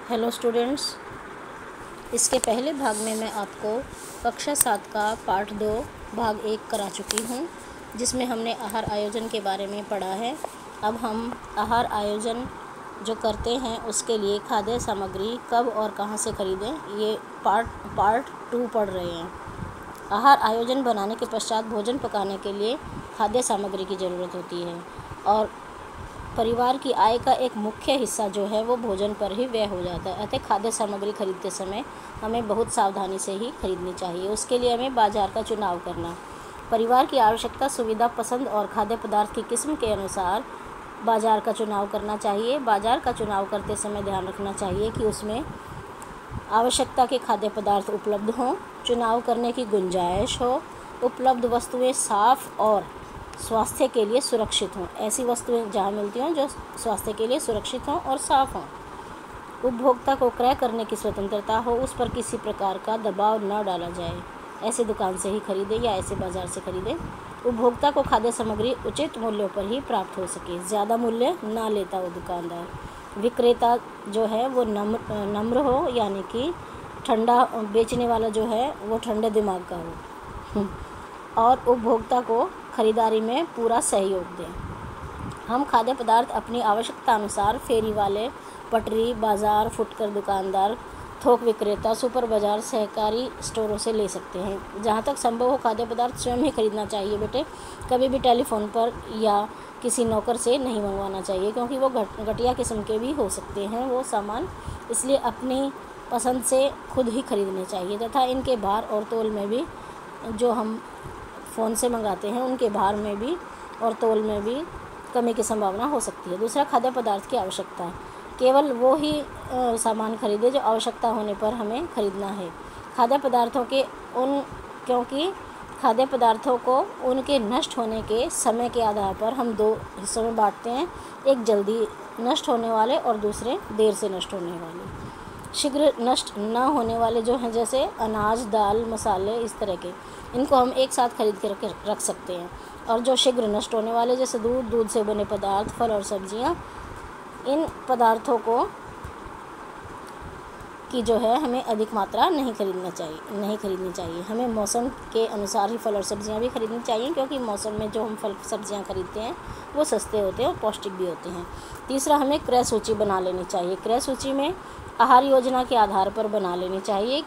Hello students, इसके पहले भाग में मैं आपको कक्षा 7 का पार्ट 2 भाग 1 करा चुकी हूँ, जिसमें हमने आहार आयोजन के बारे में पढ़ा है। अब हम आहार आयोजन जो करते हैं उसके लिए खाद्य सामग्री कब और कहाँ से खरीदें, ये पार्ट 2 पढ़ रहे हैं। आहार आयोजन बनाने के पश्चात भोजन पकाने के लिए खाद्य सामग्री की ज़रूरत होती है और परिवार की आय का एक मुख्य हिस्सा जो है वो भोजन पर ही व्यय हो जाता है। अतः खाद्य सामग्री खरीदते समय हमें बहुत सावधानी से ही खरीदनी चाहिए। उसके लिए हमें बाजार का चुनाव करना, परिवार की आवश्यकता, सुविधा, पसंद और खाद्य पदार्थ की किस्म के अनुसार बाजार का चुनाव करना चाहिए। बाजार का चुनाव करते समय ध्यान रखना चाहिए कि उसमें आवश्यकता के खाद्य पदार्थ उपलब्ध हों, चुनाव करने की गुंजाइश हो, उपलब्ध वस्तुएं साफ और स्वास्थ्य के लिए सुरक्षित हों। ऐसी वस्तुएं जहां मिलती हों जो स्वास्थ्य के लिए सुरक्षित हों और साफ हों। उपभोक्ता को क्रय करने की स्वतंत्रता हो, उस पर किसी प्रकार का दबाव न डाला जाए। ऐसे दुकान से ही खरीदें या ऐसे बाज़ार से खरीदें। उपभोक्ता को खाद्य सामग्री उचित मूल्यों पर ही प्राप्त हो सके, ज़्यादा मूल्य ना लेता हो दुकानदार। विक्रेता जो है वो नम्र हो, यानी कि ठंडा बेचने वाला जो है वो ठंडे दिमाग का हो और उपभोक्ता को खरीदारी में पूरा सहयोग दें। हम खाद्य पदार्थ अपनी आवश्यकता अनुसार फेरी वाले, पटरी, बाज़ार, फुटकर दुकानदार, थोक विक्रेता, सुपर बाज़ार, सहकारी स्टोरों से ले सकते हैं। जहाँ तक संभव हो खाद्य पदार्थ स्वयं ही खरीदना चाहिए बेटे। कभी भी टेलीफोन पर या किसी नौकर से नहीं मंगवाना चाहिए, क्योंकि वो घटिया किस्म के भी हो सकते हैं वो सामान। इसलिए अपनी पसंद से खुद ही खरीदने चाहिए तथा इनके भार और तौल में भी, जो हम फ़ोन से मंगाते हैं उनके भार में भी और तौल में भी कमी की संभावना हो सकती है। दूसरा, खाद्य पदार्थ की आवश्यकता। केवल वो ही सामान खरीदें जो आवश्यकता होने पर हमें खरीदना है। खाद्य पदार्थों के क्योंकि खाद्य पदार्थों को उनके नष्ट होने के समय के आधार पर हम 2 हिस्सों में बांटते हैं, एक जल्दी नष्ट होने वाले और दूसरे देर से नष्ट होने वाले। शीघ्र नष्ट न होने वाले जो हैं, जैसे अनाज, दाल, मसाले, इस तरह के, इनको हम एक साथ खरीद के रख सकते हैं। और जो शीघ्र नष्ट होने वाले, जैसे दूध से बने पदार्थ, फल और सब्जियां, इन पदार्थों की जो है हमें अधिक मात्रा नहीं खरीदनी चाहिए। हमें मौसम के अनुसार ही फल और सब्जियां भी खरीदनी चाहिए, क्योंकि मौसम में जो हम फल सब्जियां खरीदते हैं वो सस्ते होते हैं और पौष्टिक भी होते हैं। तीसरा, हमें क्रय सूची बना लेनी चाहिए। क्रय सूची में आहार योजना के आधार पर बना लेनी चाहिए।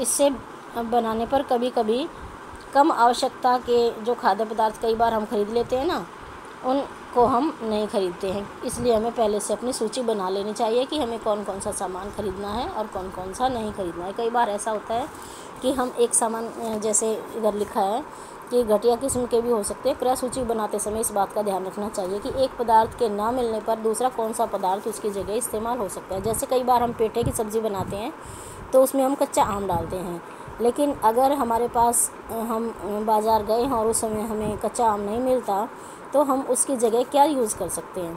इससे बनाने पर कभी कभी कम आवश्यकता के जो खाद्य पदार्थ कई बार हम खरीद लेते हैं ना, उनको हम नहीं खरीदते हैं। इसलिए हमें पहले से अपनी सूची बना लेनी चाहिए कि हमें कौन कौन सा सामान खरीदना है और कौन कौन सा नहीं खरीदना है। कई बार ऐसा होता है कि हम एक सामान, जैसे इधर लिखा है कि घटिया किस्म के भी हो सकते हैं। क्रय सूची बनाते समय इस बात का ध्यान रखना चाहिए कि एक पदार्थ के ना मिलने पर दूसरा कौन सा पदार्थ उसकी जगह इस्तेमाल हो सकता है। जैसे कई बार हम पेठे की सब्ज़ी बनाते हैं तो उसमें हम कच्चा आम डालते हैं, लेकिन अगर हमारे पास हम बाज़ार गए हैं और उस समय हमें कच्चा आम नहीं मिलता, तो हम उसकी जगह क्या यूज़ कर सकते हैं?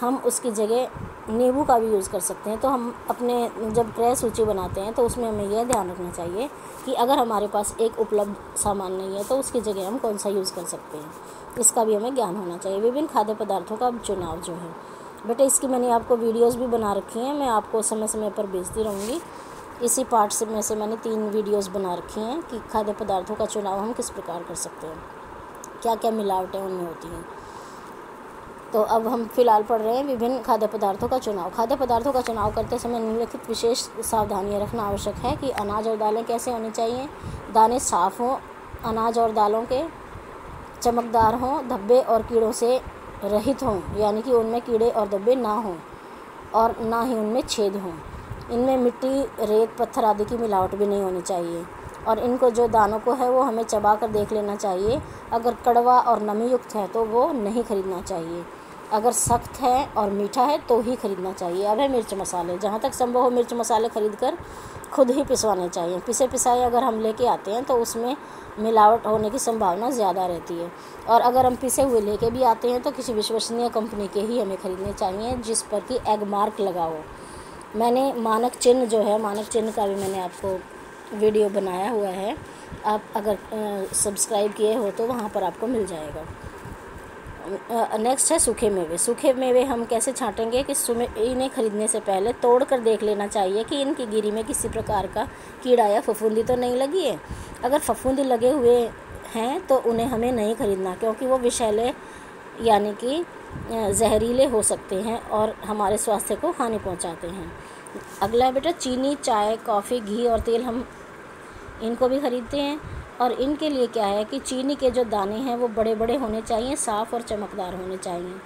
हम उसकी जगह नींबू का भी यूज़ कर सकते हैं। तो हम अपने जब क्रय सूची बनाते हैं तो उसमें हमें यह ध्यान रखना चाहिए कि अगर हमारे पास एक उपलब्ध सामान नहीं है तो उसकी जगह हम कौन सा यूज़ कर सकते हैं, इसका भी हमें ज्ञान होना चाहिए। विभिन्न खाद्य पदार्थों का चुनाव जो है बेटे, इसकी मैंने आपको वीडियोस भी बना रखी हैं, मैं आपको समय समय पर भेजती रहूँगी। इसी पार्ट में से मैंने 3 वीडियोज़ बना रखी हैं कि खाद्य पदार्थों का चुनाव हम किस प्रकार कर सकते हैं, क्या क्या मिलावटें उनमें होती हैं। तो अब हम फिलहाल पढ़ रहे हैं विभिन्न खाद्य पदार्थों का चुनाव। खाद्य पदार्थों का चुनाव करते समय निम्नलिखित विशेष सावधानियां रखना आवश्यक है कि अनाज और दालें कैसे होनी चाहिए। दाने साफ़ हों, अनाज और दालों के चमकदार हों, धब्बे और कीड़ों से रहित हों, यानी कि उनमें कीड़े और धब्बे ना हों और ना ही उनमें छेद हों। इनमें मिट्टी, रेत, पत्थर आदि की मिलावट भी नहीं होनी चाहिए और इनको जो दानों को है वो हमें चबा कर देख लेना चाहिए। अगर कड़वा और नमी युक्त है तो वो नहीं खरीदना चाहिए। अगर सख्त है और मीठा है तो ही खरीदना चाहिए। अब है मिर्च मसाले। जहाँ तक संभव हो मिर्च मसाले खरीद कर खुद ही पिसवाने चाहिए। पिसे पिसाए अगर हम लेके आते हैं तो उसमें मिलावट होने की संभावना ज़्यादा रहती है। और अगर हम पिसे हुए लेके भी आते हैं तो किसी विश्वसनीय कंपनी के ही हमें खरीदने चाहिए, जिस पर कि एग मार्क लगा हो। मैंने मानक चिन्ह जो है, मानक चिन्ह का भी मैंने आपको वीडियो बनाया हुआ है, आप अगर सब्सक्राइब किए हो तो वहाँ पर आपको मिल जाएगा। नेक्स्ट है सूखे मेवे। सूखे मेवे हम कैसे छांटेंगे कि इन्हें खरीदने से पहले तोड़ कर देख लेना चाहिए कि इनकी गिरी में किसी प्रकार का कीड़ा या फफूंदी तो नहीं लगी है। अगर फफूंदी लगे हुए हैं तो उन्हें हमें नहीं खरीदना, क्योंकि वो विषैले यानी कि जहरीले हो सकते हैं और हमारे स्वास्थ्य को हानि पहुंचाते हैं। अगला है बेटा चीनी, चाय, कॉफ़ी, घी और तेल, हम इनको भी खरीदते हैं। और इनके लिए क्या है कि चीनी के जो दाने हैं वो बड़े बड़े होने चाहिए, साफ़ और चमकदार होने चाहिए।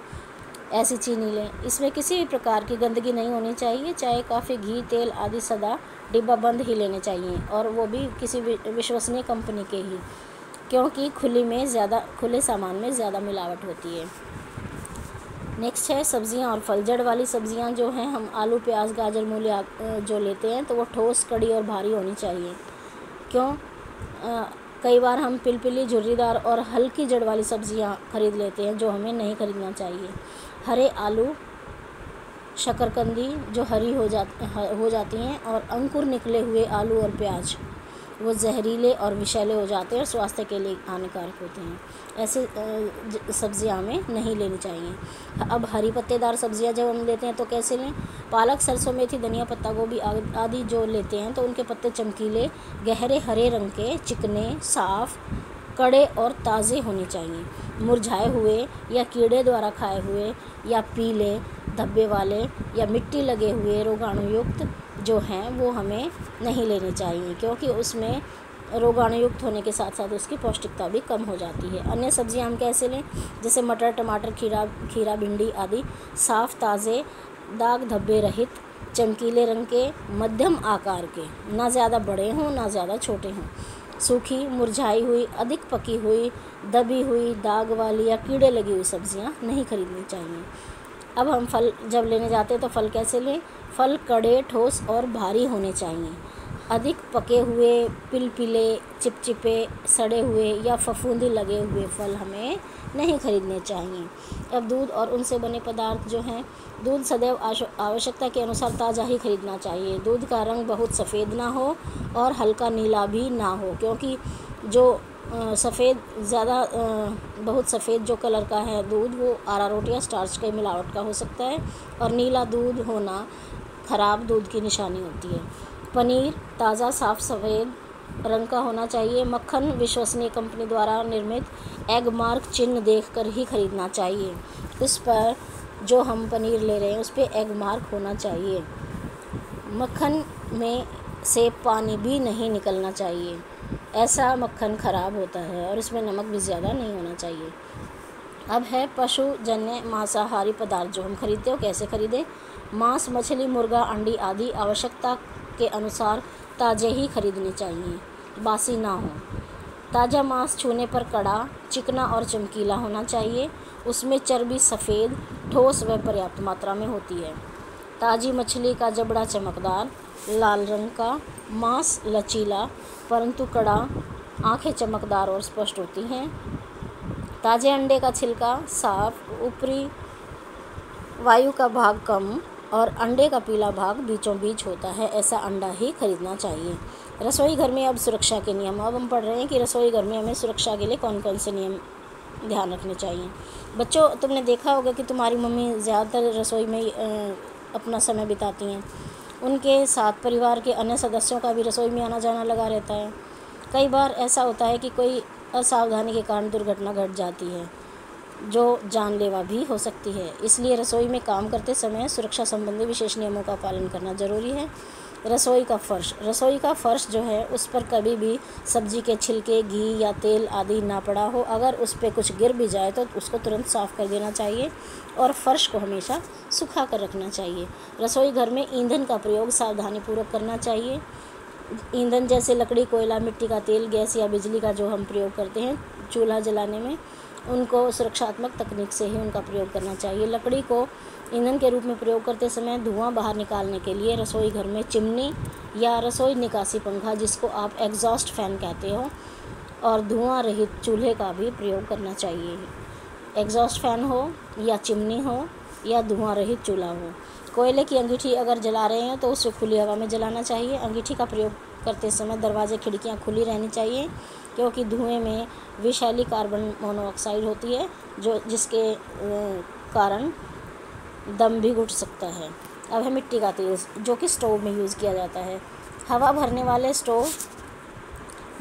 ऐसी चीनी लें, इसमें किसी भी प्रकार की गंदगी नहीं होनी चाहिए। चाय, कॉफ़ी, घी, तेल आदि सदा डिब्बा बंद ही लेने चाहिए, और वो भी किसी विश्वसनीय कंपनी के ही, क्योंकि खुले सामान में ज़्यादा मिलावट होती है। नेक्स्ट है सब्जियां और फल। जड़ वाली सब्जियां जो हैं, हम आलू, प्याज, गाजर, मूली जो लेते हैं तो वो ठोस, कड़ी और भारी होनी चाहिए। क्यों? कई बार हम पिलपिली, झुर्रीदार और हल्की जड़ वाली सब्जियां खरीद लेते हैं, जो हमें नहीं खरीदना चाहिए। हरे आलू, शकरकंदी जो हरी हो जाती हैं, और अंकुर निकले हुए आलू और प्याज वो जहरीले और विषैले हो जाते हैं और स्वास्थ्य के लिए हानिकारक होते हैं। ऐसे सब्जियां हमें नहीं लेनी चाहिए। अब हरी पत्तेदार सब्जियां जब हम लेते हैं तो कैसे लें? पालक, सरसों, मेथी, धनिया, पत्ता गोभी आदि जो लेते हैं तो उनके पत्ते चमकीले, गहरे हरे रंग के, चिकने, साफ, कड़े और ताज़े होने चाहिए। मुरझाए हुए या कीड़े द्वारा खाए हुए या पीले धब्बे वाले या मिट्टी लगे हुए रोगाणुयुक्त जो हैं वो हमें नहीं लेने चाहिए, क्योंकि उसमें रोगाणुयुक्त होने के साथ साथ उसकी पौष्टिकता भी कम हो जाती है। अन्य सब्जियां हम कैसे लें? जैसे मटर, टमाटर, खीरा, भिंडी आदि साफ़, ताज़े, दाग धब्बे रहित, चमकीले रंग के, मध्यम आकार के, ना ज़्यादा बड़े हों ना ज़्यादा छोटे हों। सूखी, मुरझाई हुई, अधिक पकी हुई, दबी हुई, दाग वाली या कीड़े लगी हुई सब्जियां नहीं खरीदनी चाहिए। अब हम फल जब लेने जाते हैं तो फल कैसे लें? फल कड़े, ठोस और भारी होने चाहिए। अधिक पके हुए, पिलपिले, चिपचिपे, सड़े हुए या फफूंदी लगे हुए फल हमें नहीं खरीदने चाहिए। अब दूध और उनसे बने पदार्थ जो हैं, दूध सदैव आवश्यकता के अनुसार ताज़ा ही खरीदना चाहिए। दूध का रंग बहुत सफ़ेद ना हो और हल्का नीला भी ना हो, क्योंकि जो बहुत सफ़ेद जो कलर का है दूध वो अरारोट या स्टार्च के मिलावट का हो सकता है, और नीला दूध होना ख़राब दूध की निशानी होती है। पनीर ताज़ा, साफ़, सफ़ेद रंग का होना चाहिए। मक्खन विश्वसनीय कंपनी द्वारा निर्मित एग मार्क चिन्ह देखकर ही खरीदना चाहिए। उस पर जो हम पनीर ले रहे हैं उस पर एग मार्क होना चाहिए। मक्खन में से पानी भी नहीं निकलना चाहिए, ऐसा मक्खन ख़राब होता है, और इसमें नमक भी ज़्यादा नहीं होना चाहिए। अब है पशुजन्य मांसाहारी पदार्थ जो हम खरीदते हो कैसे खरीदें? मांस, मछली, मुर्गा, अंडी आदि आवश्यकता के अनुसार ताज़े ही खरीदने चाहिए, बासी ना हो। ताज़ा मांस छूने पर कड़ा, चिकना और चमकीला होना चाहिए। उसमें चर्बी सफ़ेद, ठोस व पर्याप्त मात्रा में होती है। ताज़ी मछली का जबड़ा चमकदार लाल रंग का, मांस लचीला परंतु कड़ा, आँखें चमकदार और स्पष्ट होती हैं। ताज़े अंडे का छिलका साफ, ऊपरी वायु का भाग कम और अंडे का पीला भाग बीचों बीच होता है, ऐसा अंडा ही खरीदना चाहिए। रसोई घर में अब सुरक्षा के नियम। अब हम पढ़ रहे हैं कि रसोई घर में हमें सुरक्षा के लिए कौन कौन से नियम ध्यान रखने चाहिए। बच्चों, तुमने देखा होगा कि तुम्हारी मम्मी ज़्यादातर रसोई में अपना समय बिताती हैं। उनके साथ परिवार के अन्य सदस्यों का भी रसोई में आना जाना लगा रहता है। कई बार ऐसा होता है कि कोई असावधानी के कारण दुर्घटना घट जाती है जो जानलेवा भी हो सकती है। इसलिए रसोई में काम करते समय सुरक्षा संबंधी विशेष नियमों का पालन करना ज़रूरी है। रसोई का फर्श जो है उस पर कभी भी सब्जी के छिलके, घी या तेल आदि ना पड़ा हो। अगर उस पर कुछ गिर भी जाए तो उसको तुरंत साफ़ कर देना चाहिए और फर्श को हमेशा सुखा कर रखना चाहिए। रसोई घर में ईंधन का प्रयोग सावधानीपूर्वक करना चाहिए। ईंधन जैसे लकड़ी, कोयला, मिट्टी का तेल, गैस या बिजली का जो हम प्रयोग करते हैं चूल्हा जलाने में, उनको सुरक्षात्मक तकनीक से ही उनका प्रयोग करना चाहिए। लकड़ी को ईंधन के रूप में प्रयोग करते समय धुआं बाहर निकालने के लिए रसोई घर में चिमनी या रसोई निकासी पंखा, जिसको आप एग्जॉस्ट फैन कहते हो, और धुआं रहित चूल्हे का भी प्रयोग करना चाहिए। एग्जॉस्ट फैन हो या चिमनी हो या धुआं रहित चूल्हा हो। कोयले की अंगीठी अगर जला रहे हैं तो उसे खुली हवा में जलाना चाहिए। अंगीठी का प्रयोग करते समय दरवाजे खिड़कियां खुली रहनी चाहिए, क्योंकि धुएं में विषैली कार्बन मोनोऑक्साइड होती है जिसके कारण दम भी घुट सकता है। अब है मिट्टी का तेल, जो कि स्टोव में यूज़ किया जाता है। हवा भरने वाले स्टोव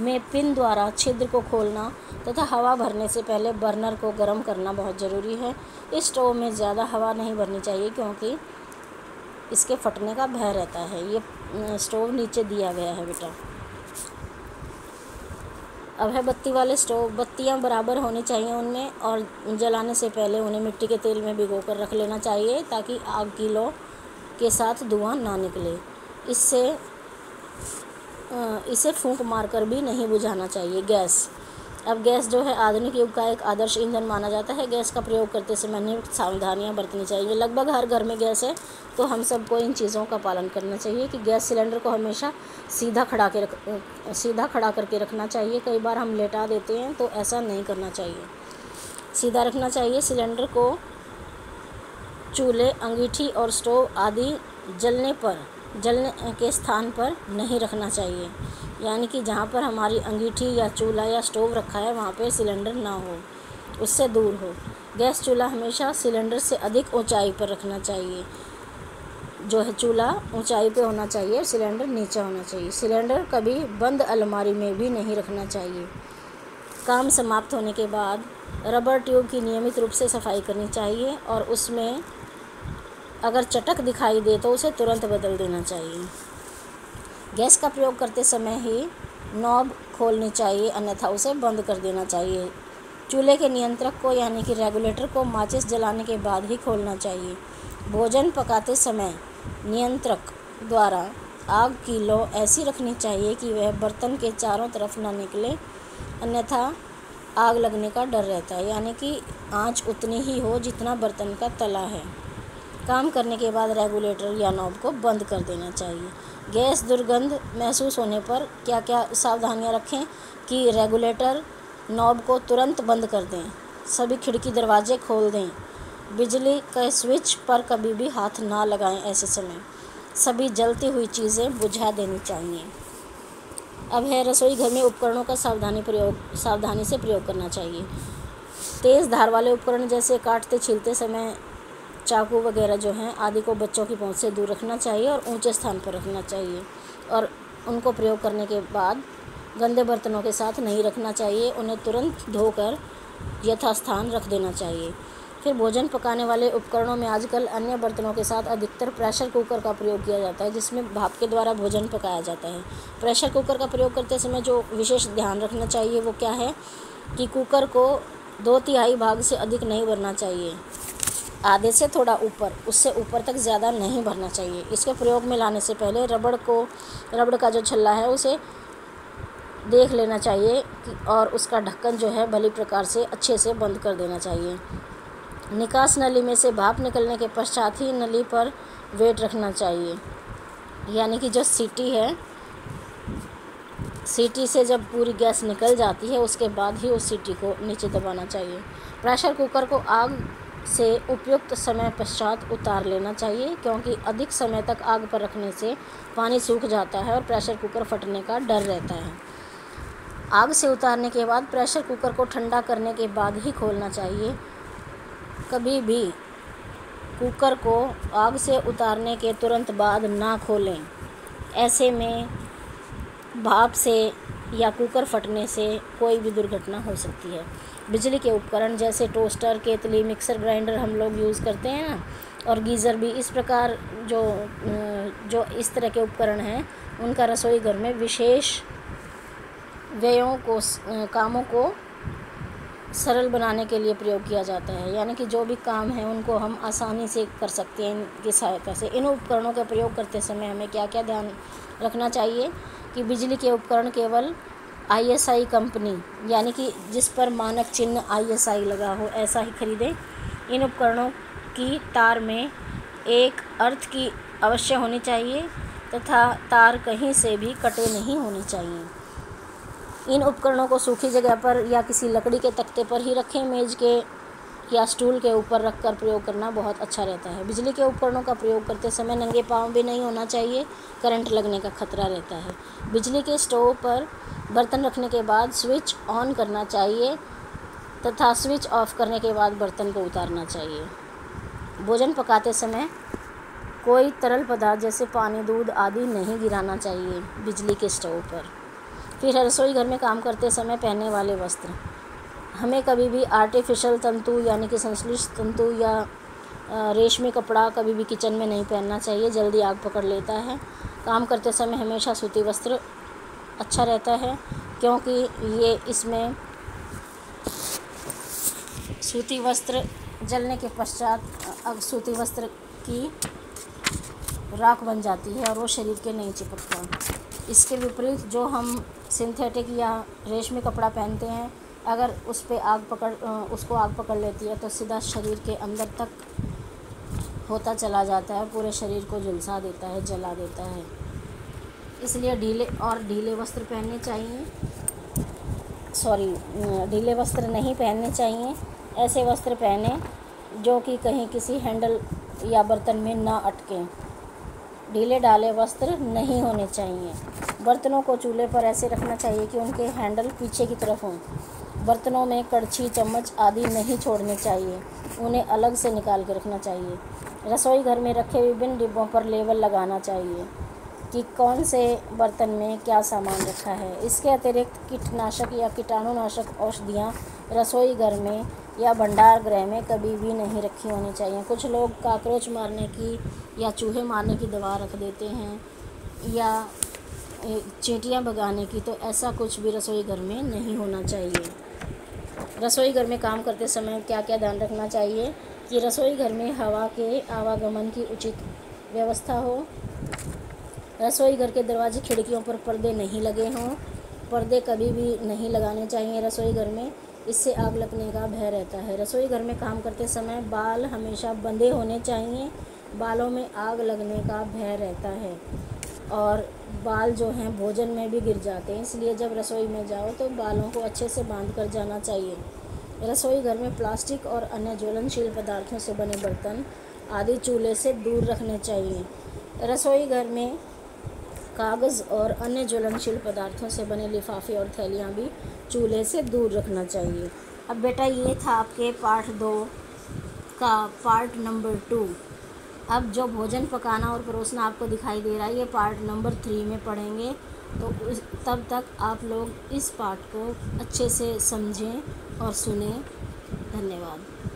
में पिन द्वारा छिद्र को खोलना तथा हवा भरने से पहले बर्नर को गर्म करना बहुत ज़रूरी है। इस स्टोव में ज़्यादा हवा नहीं भरनी चाहिए, क्योंकि इसके फटने का भय रहता है। ये स्टोव नीचे दिया गया है बेटा। अब है बत्ती वाले स्टोव। बत्तियां बराबर होनी चाहिए उनमें, और जलाने से पहले उन्हें मिट्टी के तेल में भिगोकर रख लेना चाहिए, ताकि आग की लौ के साथ धुआं ना निकले। इसे फूंक मारकर भी नहीं बुझाना चाहिए। गैस। अब गैस जो है आधुनिक युग का एक आदर्श ईंधन माना जाता है। गैस का प्रयोग करते समय निम्न सावधानियां बरतनी चाहिए। लगभग हर घर में गैस है, तो हम सबको इन चीज़ों का पालन करना चाहिए कि गैस सिलेंडर को हमेशा सीधा खड़ा करके रखना चाहिए। कई बार हम लेटा देते हैं, तो ऐसा नहीं करना चाहिए, सीधा रखना चाहिए। सिलेंडर को चूल्हे, अंगीठी और स्टोव आदि जलने के स्थान पर नहीं रखना चाहिए, यानी कि जहाँ पर हमारी अंगीठी या चूल्हा या स्टोव रखा है वहाँ पर सिलेंडर ना हो, उससे दूर हो। गैस चूल्हा हमेशा सिलेंडर से अधिक ऊंचाई पर रखना चाहिए। जो है चूल्हा ऊंचाई पे होना चाहिए और सिलेंडर नीचे होना चाहिए। सिलेंडर कभी बंद अलमारी में भी नहीं रखना चाहिए। काम समाप्त होने के बाद रबर ट्यूब की नियमित रूप से सफाई करनी चाहिए, और उसमें अगर चटक दिखाई दे तो उसे तुरंत बदल देना चाहिए। गैस का प्रयोग करते समय ही नॉब खोलनी चाहिए, अन्यथा उसे बंद कर देना चाहिए। चूल्हे के नियंत्रक को यानी कि रेगुलेटर को माचिस जलाने के बाद ही खोलना चाहिए। भोजन पकाते समय नियंत्रक द्वारा आग की लौ ऐसी रखनी चाहिए कि वह बर्तन के चारों तरफ न निकले, अन्यथा आग लगने का डर रहता है, यानी कि आंच उतनी ही हो जितना बर्तन का तला है। काम करने के बाद रेगुलेटर या नॉब को बंद कर देना चाहिए। गैस दुर्गंध महसूस होने पर क्या क्या सावधानियां रखें कि रेगुलेटर नॉब को तुरंत बंद कर दें, सभी खिड़की दरवाजे खोल दें, बिजली के स्विच पर कभी भी हाथ ना लगाएं। ऐसे समय सभी जलती हुई चीज़ें बुझा देनी चाहिए। अब है रसोई घर में उपकरणों का सावधानी से प्रयोग करना चाहिए। तेज़ धार वाले उपकरण जैसे काटते छीलते समय चाकू वगैरह जो हैं आदि को बच्चों की पहुंच से दूर रखना चाहिए और ऊंचे स्थान पर रखना चाहिए, और उनको प्रयोग करने के बाद गंदे बर्तनों के साथ नहीं रखना चाहिए। उन्हें तुरंत धोकर यथास्थान रख देना चाहिए। फिर भोजन पकाने वाले उपकरणों में आजकल अन्य बर्तनों के साथ अधिकतर प्रेशर कुकर का प्रयोग किया जाता है, जिसमें भाप के द्वारा भोजन पकाया जाता है। प्रेशर कुकर का प्रयोग करते समय जो विशेष ध्यान रखना चाहिए वो क्या है कि कुकर को 2/3 भाग से अधिक नहीं भरना चाहिए, आधे से थोड़ा ऊपर, उससे ऊपर तक ज़्यादा नहीं भरना चाहिए। इसके प्रयोग में लाने से पहले रबड़ का जो छल्ला है उसे देख लेना चाहिए और उसका ढक्कन जो है भली प्रकार से अच्छे से बंद कर देना चाहिए। निकास नली में से भाप निकलने के पश्चात ही नली पर वेट रखना चाहिए, यानी कि जो सीटी है, सीटी से जब पूरी गैस निकल जाती है उसके बाद ही उस सीटी को नीचे दबाना चाहिए। प्रेशर कुकर को आग से उपयुक्त समय पश्चात उतार लेना चाहिए, क्योंकि अधिक समय तक आग पर रखने से पानी सूख जाता है और प्रेशर कुकर फटने का डर रहता है। आग से उतारने के बाद प्रेशर कुकर को ठंडा करने के बाद ही खोलना चाहिए। कभी भी कुकर को आग से उतारने के तुरंत बाद ना खोलें, ऐसे में भाप से या कुकर फटने से कोई भी दुर्घटना हो सकती है। बिजली के उपकरण जैसे टोस्टर, केतली, मिक्सर ग्राइंडर हम लोग यूज़ करते हैं ना, और गीज़र भी, इस प्रकार जो इस तरह के उपकरण हैं उनका रसोई घर में विशेष कामों को सरल बनाने के लिए प्रयोग किया जाता है, यानी कि जो भी काम है उनको हम आसानी से कर सकते हैं इनकी सहायता से। इन उपकरणों का प्रयोग करते समय हमें क्या क्या ध्यान रखना चाहिए कि बिजली के उपकरण केवल ISI कंपनी, यानी कि जिस पर मानक चिन्ह ISI लगा हो, ऐसा ही खरीदें। इन उपकरणों की तार में एक अर्थ की अवश्य होनी चाहिए तथा तार कहीं से भी कटे नहीं होने चाहिए। इन उपकरणों को सूखी जगह पर या किसी लकड़ी के तख्ते पर ही रखें, मेज के या स्टूल के ऊपर रखकर प्रयोग करना बहुत अच्छा रहता है। बिजली के उपकरणों का प्रयोग करते समय नंगे पाँव भी नहीं होना चाहिए, करंट लगने का खतरा रहता है। बिजली के स्टोव पर बर्तन रखने के बाद स्विच ऑन करना चाहिए तथा स्विच ऑफ करने के बाद बर्तन को उतारना चाहिए। भोजन पकाते समय कोई तरल पदार्थ जैसे पानी, दूध आदि नहीं गिराना चाहिए बिजली के स्टोव पर। फिर रसोई घर में काम करते समय पहनने वाले वस्त्र, हमें कभी भी आर्टिफिशियल तंतु यानी कि संश्लिष्ट तंतु या रेशमी कपड़ा कभी भी किचन में नहीं पहनना चाहिए, जल्दी आग पकड़ लेता है। काम करते समय हमेशा सूती वस्त्र अच्छा रहता है, क्योंकि ये इसमें सूती वस्त्र जलने के पश्चात सूती वस्त्र की राख बन जाती है और वो शरीर के नहीं चिपकता। इसके विपरीत जो हम सिंथेटिक या रेशमी कपड़ा पहनते हैं, अगर उसको आग पकड़ लेती है तो सीधा शरीर के अंदर तक होता चला जाता है, पूरे शरीर को झुलसा देता है, जला देता है। इसलिए ढीले वस्त्र पहनने चाहिए, ढीले वस्त्र नहीं पहनने चाहिए। ऐसे वस्त्र पहने जो कि कहीं किसी हैंडल या बर्तन में ना अटकें। ढीले ढाले वस्त्र नहीं होने चाहिए। बर्तनों को चूल्हे पर ऐसे रखना चाहिए कि उनके हैंडल पीछे की तरफ हों। बर्तनों में कड़छी, चम्मच आदि नहीं छोड़ने चाहिए, उन्हें अलग से निकाल के रखना चाहिए। रसोई घर में रखे विभिन्न डिब्बों पर लेबल लगाना चाहिए कि कौन से बर्तन में क्या सामान रखा है। इसके अतिरिक्त कीटनाशक या कीटाणुनाशक औषधियाँ रसोई घर में या भंडार गृह में कभी भी नहीं रखी होनी चाहिए। कुछ लोग कॉकरोच मारने की या चूहे मारने की दवा रख देते हैं या चींटियाँ भगाने की, तो ऐसा कुछ भी रसोई घर में नहीं होना चाहिए। रसोई घर में काम करते समय क्या क्या ध्यान रखना चाहिए कि रसोई घर में हवा के आवागमन की उचित व्यवस्था हो। रसोई घर के दरवाजे, खिड़कियों पर पर्दे नहीं लगे हों। पर्दे कभी भी नहीं लगाने चाहिए रसोई घर में, इससे आग लगने का भय रहता है। रसोई घर में काम करते समय बाल हमेशा बंधे होने चाहिए, बालों में आग लगने का भय रहता है और बाल जो हैं भोजन में भी गिर जाते हैं, इसलिए जब रसोई में जाओ तो बालों को अच्छे से बांध कर जाना चाहिए। रसोई घर में प्लास्टिक और अन्य ज्वलनशील पदार्थों से बने बर्तन आदि चूल्हे से दूर रखने चाहिए। रसोई घर में कागज़ और अन्य ज्वलनशील पदार्थों से बने लिफाफे और थैलियाँ भी चूल्हे से दूर रखना चाहिए। अब बेटा ये था आपके पार्ट 2 का पार्ट नंबर 2। अब जो भोजन पकाना और परोसना आपको दिखाई दे रहा है, ये पार्ट नंबर 3 में पढ़ेंगे। तो तब तक आप लोग इस पार्ट को अच्छे से समझें और सुनें। धन्यवाद।